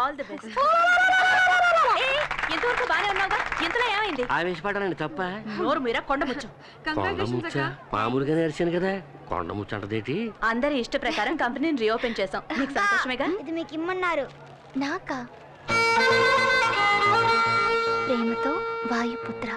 All the best. ఎంతవరకు బానే ఉన్నావుగా, ఎంతలో ఏమైంది? ఆవేశపడాలండి తప్ప. నోరు మీరా కొండముచ్చు. మామూలుగా నేర్చాను కదా, కొండముచ్చు అంటదేటి. అందరి ఇష్ట ప్రకారం కంపెనీని రీఓపెన్ చేసాం. నీకు సంతోషమేగా? ఇది మీకు ఇమ్మన్నారు. నాకా? ప్రేమతో వాయుపుత్ర.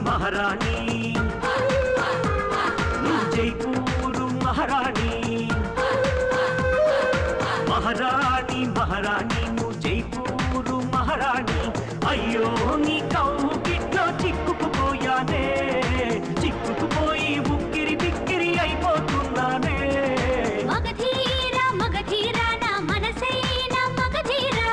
महारानी जयपुर महारानी महारानी महारानी जयपुर महारानी अय्यो नी कौगिట్లో చిక్కుకుపోయానే చిక్కుకుపోయి ఉక్కిరి బిక్కిరి అయిపోతున్నానే మగధీరా మగధీరా నా మనసైనా మగధీరా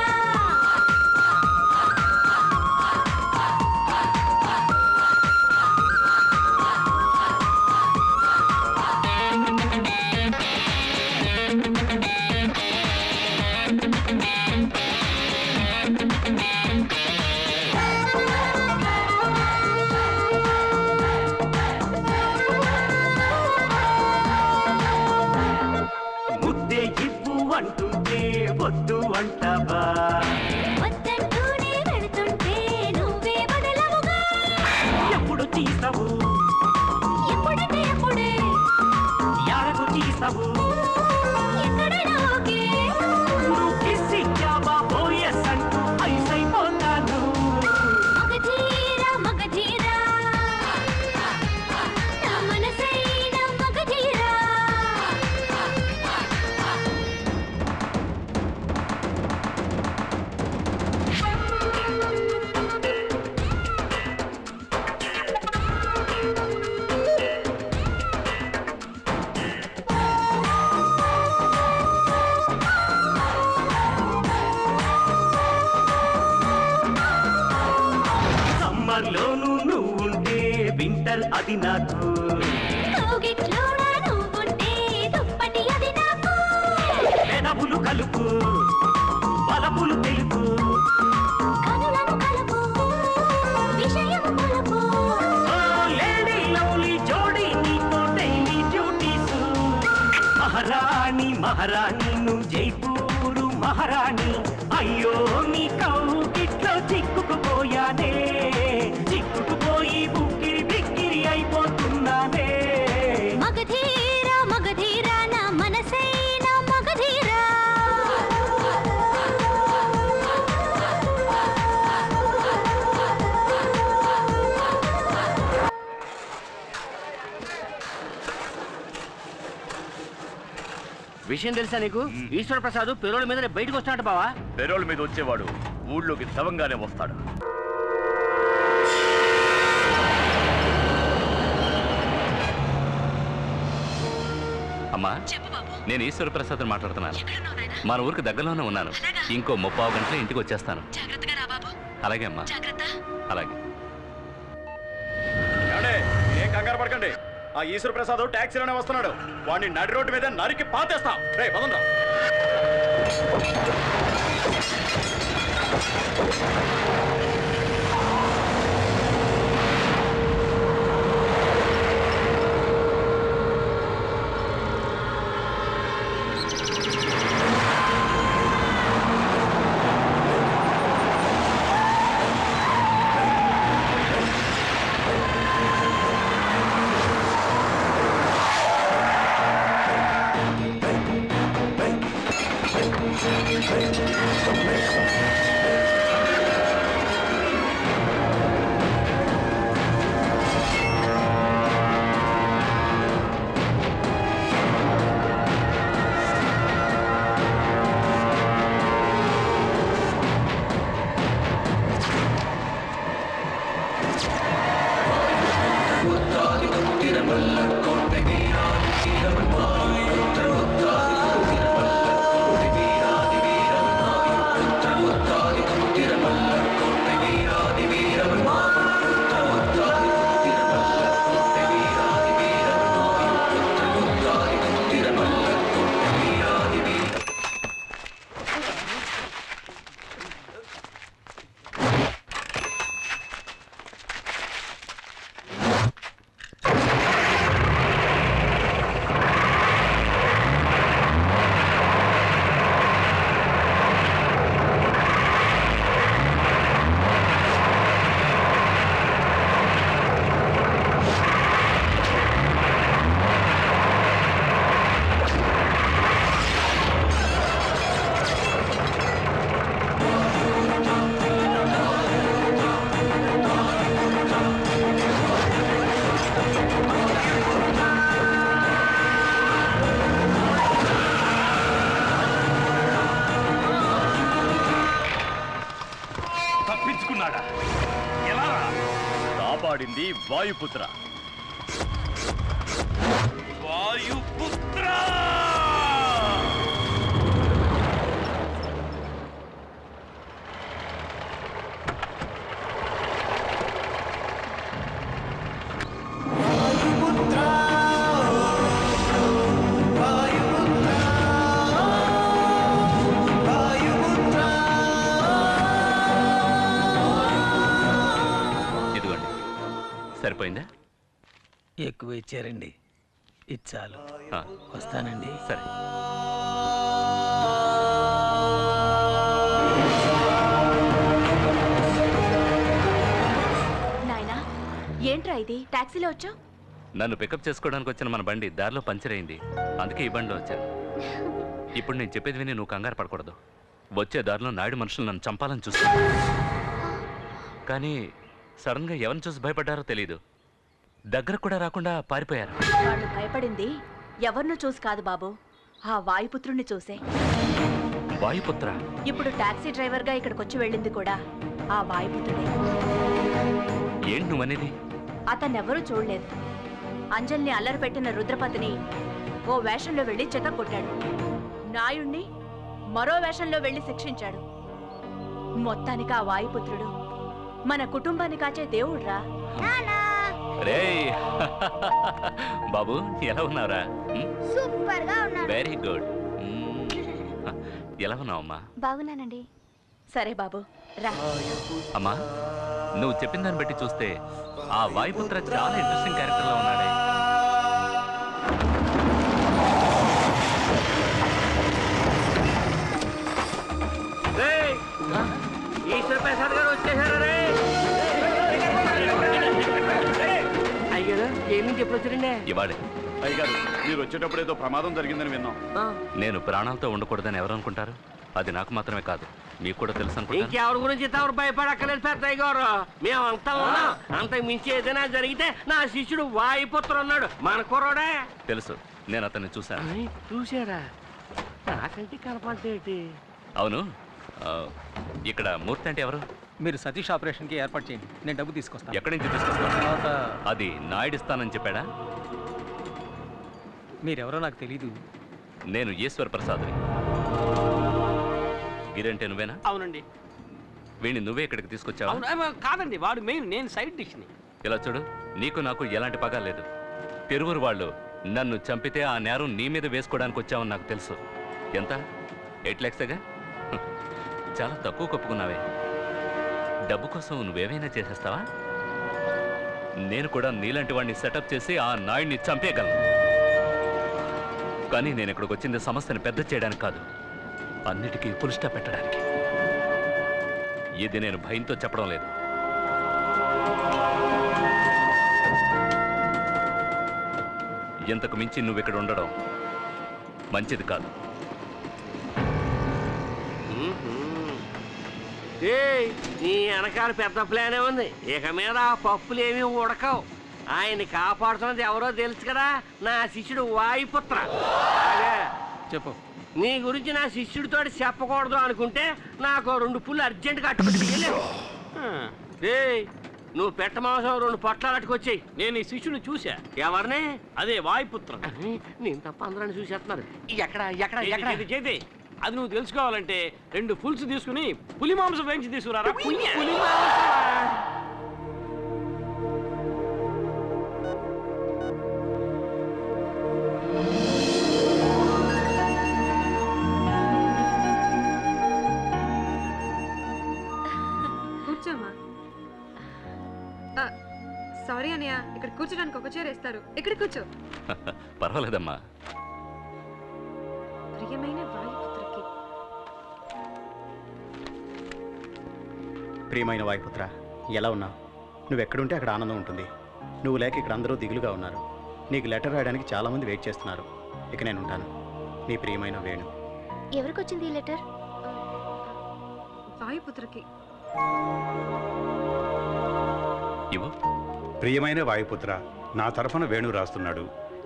ముద్దే ఇవ్వు అంటుంటే వద్దు అంటావా వద్దంటూనే వెళుతుంటే నువ్వే బదలవుగా ఎప్పుడు తీస్తావు ఎప్పుడంటే అప్పుడే యాడకు తీస్తావు ఎక్కడైనా ఓకే నువ్వు కిస్ ఇచ్చావా ఓఎస్ అంటూ ఐసైపోతాను మగధీరా మగధీరా నా మనసైనా మగధీరా సమ్మర్లోను నువ్వుంటే వింటర్ అది నాకు కౌగిట్లోనా నువ్వుంటే దుప్పటి అది నాకు పెదవులు కలుపు బలపులు తెలుపు కనులను కలుపు విషయము కలుపు లేడీ లవ్లీ జోడీ నీతో డైలీ డ్యూటీస్ మహారాణి మహారాణి నువ్వు జైపూరు మహారాణి అయ్యో నీ కౌగిట్లో చిక్కుకుపోయానే చిక్కుకుపోయి ఉక్కిరి బిక్కిరి అయిపోతున్నానే మగధీరా మగధీరా నా మనసైనా మగధీరా విషయం తెలుసా నీకు? ఈశ్వర ప్రసాద్ పెరోల్ మీద బయటకు వస్తాడు బావా. పెరోల్ మీద వచ్చేవాడు ఊళ్ళోకి శవంగానే వస్తాడు. అమ్మా, నేను ఈశ్వర ప్రసాద్ మాట్లాడుతున్నాను. మన ఊరికి దగ్గరలోనే ఉన్నాను. ఇంకో 30 గంటల ఇంటికి వచ్చేస్తాను. అలాగే అమ్మా, అలాగే. ఏం కంగారు పడకండి. ఆ ఈశ్వర ప్రసాద్ టాక్సీలోనే వస్తున్నాడు. వాడిని నడి రోడ్డు మీద నరికి పాతేస్తాం. రే పదండ్రా. తప్పించుకున్నాడా? ఎలా? కాపాడింది వాయుపుత్ర. వాయుపుత్ర! సరిపోయిందా? ఎక్కువ ఇచ్చారండి. ఇచ్చాలు. ఆ, వస్తానండి. సరే. నాయనా, ఏంట్రా ఇది? టాక్సీలో వచ్చావు? నన్ను పికప్ చేసుకోవడానికి వచ్చిన మన బండి దారిలో పంచర్ అయింది. అందుకే ఈ బండిలో వచ్చాను. ఇప్పుడు నేను చెప్పేది విని నువ్వు కంగారు పడకూడదు. వచ్చే దారిలో నాయుడు మనుషులు నన్ను చంపాలని చూస్తున్నారు. కానీ సడన్గా ఎవరిని చూసి భయపడ్డారో తెలియదు. దగ్గర కూడా రాకుండా పారిపోయారు. వాళ్ళు భయపడింది ఎవరినో చూసి కాదు బాబు, ఆ వాయుపుత్రుణ్ణి చూసే. వాయుపుత్ర? ఇప్పుడు టాక్సీ డ్రైవర్ గా ఇక్కడికి వచ్చి వెళ్ళింది కూడా ఆ వాయుపుత్రుడే. ఏంటి నువ్వనేది? అతన్నెవరూ చూడలేదు. అంజల్ని అల్లరి పెట్టిన రుద్రపతిని ఓ వేషంలో వెళ్లి చెత్త కొట్టాడు. నాయుణ్ణి మరో వేషంలో వెళ్లి శిక్షించాడు. మొత్తానికి ఆ వాయుపుత్రుడు మన కుటుంబాన్ని కాచే దేవుడ్రా. రేయ్ బాబు, ఎలా ఉన్నావురా? సూపర్ గా ఉన్నాను. Very good. ఎలా ఉన్నావమ్మా? బాగున్నానండి. సరే బాబు రా. అమ్మా, నువ్వు చెప్పిన దాన్ని బట్టి చూస్తే ఆ వాయుపుత్ర చాలా ఇంట్రెస్టింగ్ క్యారెక్టర్ లో ఉన్నాడే. ఈశ్వర ప్రసాద్ గారు వచ్చేసారా? అయ్యారు ఏం నుంచి ఎప్పుడు వచ్చారండి? ఇవాడే. అయ్యగారు, మీరు వచ్చేటప్పుడు ఏదో ప్రమాదం జరిగిందని విన్నాం. నేను ప్రాణాలతో ఉండకూడదని ఎవరు అనుకుంటారు? అది నాకు మాత్రమే కాదు, మీకు కూడా తెలుసు అనుకుంటా. ఇంకెవరి గురించి తమరు భయపడక్కలేదు పెద్దయ్య గారు. మేమంతా ఉన్నాం. అంతకు మించి ఏదైనా జరిగితే నా శిష్యుడు వాయుపుత్ర ఉన్నాడు, మన కుర్రోడే. తెలుసు, నేను అతన్ని చూశాను. చూసారా? నాకంటే కనపడేటి. అవును, ఇక్కడ మూర్తి అంటే ఎవరు? మీరు సతీష్ ఆపరేషన్కి ఏర్పాటు చేయండి, నేను డబ్బు తీసుకొస్తాను. ఎక్కడి నుంచి తీసుకొస్తాను? తర్వాత అది నాయుడిస్తానని చెప్పాడా? మీరెవరో నాకు తెలీదు. నేను ఈశ్వర ప్రసాద్ని. గిరంటే నువ్వేనా? అవునండి. వీడిని నువ్వే ఇక్కడికి తీసుకొచ్చావా? కాదండి, వాడు మెయిన్, నేను సైడ్ డిష్ని. ఇలా చూడు, నీకు నాకు ఎలాంటి పగా లేదు. తిరువురు వాళ్ళు నన్ను చంపితే ఆ నేరం నీ మీద వేసుకోవడానికి వచ్చావని నాకు తెలుసు. ఎంత? 8 lakhsగా? చాలా తక్కువ కప్పుకున్నావే. డబ్బు కోసం నువ్వేమైనా చేసేస్తావా? నేను కూడా నీలాంటి వాడిని సెటప్ చేసి ఆ నాయుడిని చంపేయగలను. కానీ నేను ఇక్కడికి వచ్చింది సమస్యను పెద్ద చేయడానికి కాదు, అన్నిటికీ ఫుల్ స్టాప్ పెట్టడానికి. ఇది నేను భయంతో చెప్పడం లేదు. ఇంతకు మించి నువ్వు ఇక్కడ ఉండడం మంచిది కాదు. ఏయ్, నీ వెనకాల పెద్ద ప్లానే ఉంది. ఇక మీద ఆ పప్పులు ఏమీ ఉడకవు. ఆయన్ని కాపాడుతున్నది ఎవరో తెలుసు కదా, నా శిష్యుడు వాయుపుత్ర. చెప్పు. నీ గురించి నా శిష్యుడితో చెప్పకూడదు అనుకుంటే నాకు 2 పుల్లు అర్జెంటుగా అట్టుకొచ్చి నువ్వు పెట్ట మాంసం 2 పొట్లాలు అట్టుకొచ్చాయి. నేను ఈ శిష్యుని చూసా. ఎవరిని? అదే వాయుపుత్రం. నేను తప్ప అందరూ చూసేస్తున్నారు. ఎక్కడ ఎక్కడ ఎక్కడ చేతి అది నువ్వు తెలుసుకోవాలంటే 2 ఫుల్స్ తీసుకుని పులి మాంసం వేయించి తీసుకురారా. పులి మాంసమా? కూర్చోమ్మా. సారీ అన్నయ్య, ఇక్కడ కూర్చోడానికి ఒక చైర్ వేస్తారు. ఇక్కడ కూర్చో. పర్వాలేదమ్మా. ప్రియమైన వాయుపుత్రకి. ప్రియమైన వాయుపుత్ర, ఎలా ఉన్నావు? నువ్వెక్కడుంటే అక్కడ ఆనందం ఉంటుంది. నువ్వు లేక ఇక్కడ అందరూ దిగులుగా ఉన్నారు. నీకు లెటర్ రాయడానికి చాలామంది వెయిట్ చేస్తున్నారు. ఇక నేను ఉంటాను. నీ ప్రియమైన వేణు. ఎవరికి వచ్చింది ఈ లెటర్? వాయుపుత్రకి. ఇవ్వు. ప్రియమైన వాయుపుత్ర, నా తరఫున వేణు రాస్తున్నాడు.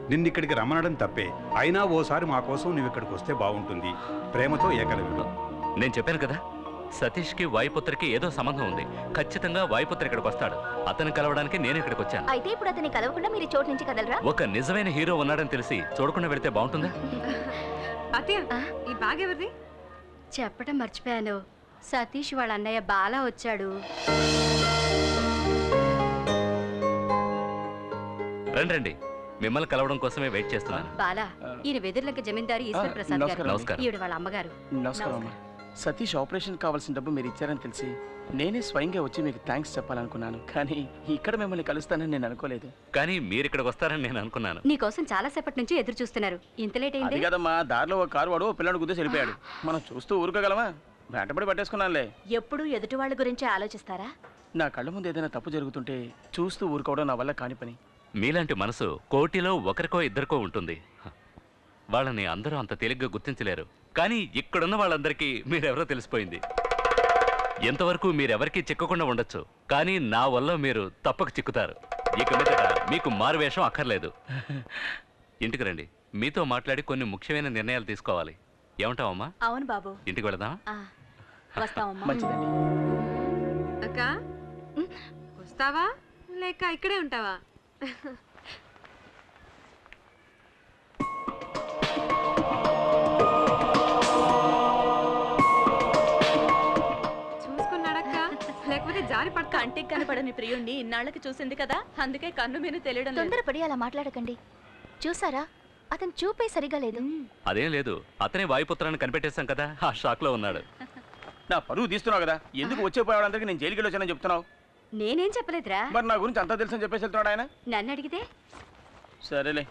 నిన్నిక్కడికి రమ్మనడం తప్పే, అయినా ఓసారి మా కోసం నువ్వు ఇక్కడికి వస్తే బాగుంటుంది. ప్రేమతో ఏకలవ్యుడు. నేను చెప్పాను కదా, సతీష్కి వాయుపుత్రకి ఏదో సంబంధం ఉంది. ఖచ్చితంగా వాయుపుత్ర ఇక్కడికి వస్తాడు. అతన్ని కలవడానికి నేను ఇక్కడికి వచ్చాను. అయితే ఇప్పుడు అతన్ని కలవకుండా మీరు చోటు నుంచి కదలరా? ఒక నిజమైన హీరో ఉన్నాడని తెలిసి చూడకుండా వెళితే బాగుంటుందా? అత్తయ్య, ఈ బ్యాగ్ ఎవరిది? చెప్పడం మర్చిపోయాను. సతీష్ వాళ్ళ అన్నయ్య బాలా వచ్చాడు. రండి రండి, మిమ్మల్ని కలవడం కోసమే వెయిట్ చేస్తున్నాను. బాలా, ఈయన వెదుర్లంక జమీందారు ఈశ్వర్ ప్రసాద్ గారు. నమస్కారం. ఈవిడ వాళ్ళ అమ్మగారు. నమస్కారం అమ్మా. సతీష్ ఆపరేషన్ కావాల్సిన డబ్బు మీరు ఇచ్చారని తెలిసి నేనే స్వయంగా వచ్చి మీకు థ్యాంక్స్ చెప్పాలనుకున్నాను. కానీ ఇక్కడ మిమ్మల్ని కలుస్తానని నేను అనుకోలేదు. కానీ మీరు ఇక్కడికి వస్తారని నేను అనుకున్నాను. నీకోసం చాలా సేపటి నుంచి ఎదురు చూస్తున్నారు. ఇంత లేట్ అది అయింది. కదమ్మా, దారిలో ఒక కారు వాడు పిల్లడు గుద్దేసి వెళ్ళిపోయాడు. మనం చూస్తూ ఊరుకోగలమా? వెంటబడి పట్టేసుకున్నానులే. ఎప్పుడు ఎదుటి వాళ్ళ గురించి ఆలోచిస్తారా? నా కళ్ళ ముందు ఏదైనా తప్పు జరుగుతుంటే చూస్తూ ఊరుకోవడం నా వల్ల కాని పని. మీలాంటి మనసు కోటిలో ఒకరికో ఇద్దరికో ఉంటుంది. వాళ్ళని అందరూ అంత తేలిగ్గా గుర్తించలేరు. కానీ ఇక్కడున్న వాళ్ళందరికీ మీరెవరో తెలిసిపోయింది. ఎంతవరకు మీరెవరికీ చిక్కకుండా ఉండొచ్చు, కానీ నా వల్ల మీరు తప్పక చిక్కుతారు. ఇక మీదట మీకు మారువేషం అక్కర్లేదు. ఇంటికి రండి, మీతో మాట్లాడి కొన్ని ముఖ్యమైన నిర్ణయాలు తీసుకోవాలి. ఏమంటావమ్మా? అవును బాబు. ఇంటికి వెళదామా? వస్తామమ్మా. మంచిదండి. అక్క, వస్తావా లేక ఇక్కడే ఉంటావా? చూసుకున్నాడక్క, లేకపోతే జారి పడతా. కంటికి కనపడని ప్రియుణ్ణి ఇన్నాళ్ళకి చూసింది కదా, అందుకే కన్ను మీద తెలియడం లేదు. తొందరపడి అలా మాట్లాడకండి. చూసారా, అతను చూపే సరిగా లేదు. అదేం లేదు, అతనే వాయుపుత్రాన్ని కనిపెట్టేశాం కదా, ఆ షాక్ లో ఉన్నాడు. నా పరువు తీస్తున్నావు కదా, ఎందుకు వచ్చేపోయాడందరికీ నేను జైలుకి వచ్చానని చెప్తున్నావు? నేనేం చెప్పలేదురా. మరి నా గురించి అంతా తెలుసని చెప్పేసి వెళ్తున్నాడు ఆయన. నన్ను అడిగితే సరేలే,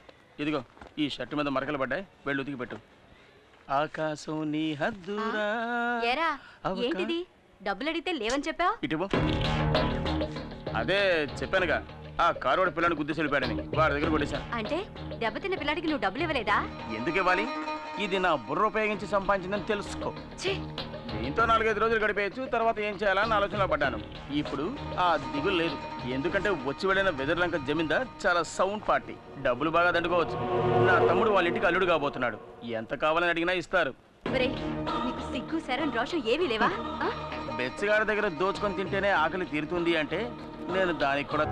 ఇదిగో ఈ షర్టు మీద మరకలు పడ్డాయి, వెళ్ళి ఉతికి పెట్టు. ఆకాశం నీ హద్దురా. ఏరా, ఏంటిది? డబ్బులు అడిగితే లేవని చెప్పావు. ఇటువో. అదే చెప్పానుగా, ఆ కారువాడి పిల్లని గుద్దేసి వెళ్ళిపోయాడని వాడి దగ్గర కొట్టేశాను. అంటే దెబ్బతిన్న పిల్లాడికి నువ్వు డబ్బులు ఇవ్వలేదా? ఎందుకు ఇవ్వాలి? ఇది నా బుర్ర ఉపయోగించి సంపాదించిందని తెలుసుకో. దీంతో 4-5 రోజులు గడిపేయచ్చు, తర్వాత ఏం చేయాలని ఆలోచనలో పడ్డాను. ఇప్పుడు ఆ దిగులు లేదు, ఎందుకంటే వచ్చి వెళ్ళిన వెదర్లంక జమీందార్ చాలా సౌండ్ పార్టీ, డబ్బులు బాగా దండుకోవచ్చు. నా తమ్ముడు వాళ్ళ ఇంటికి అల్లుడు కాబోతున్నాడు, ఎంత కావాలని అడిగినా ఇస్తారు. నీకు సిగ్గు శరం రోషం ఏమీ లేవా? బెచ్చగాడి దగ్గర దోచుకొని తింటేనే ఆకలి తీరుతుంది అంటే నేను దానికి కూడా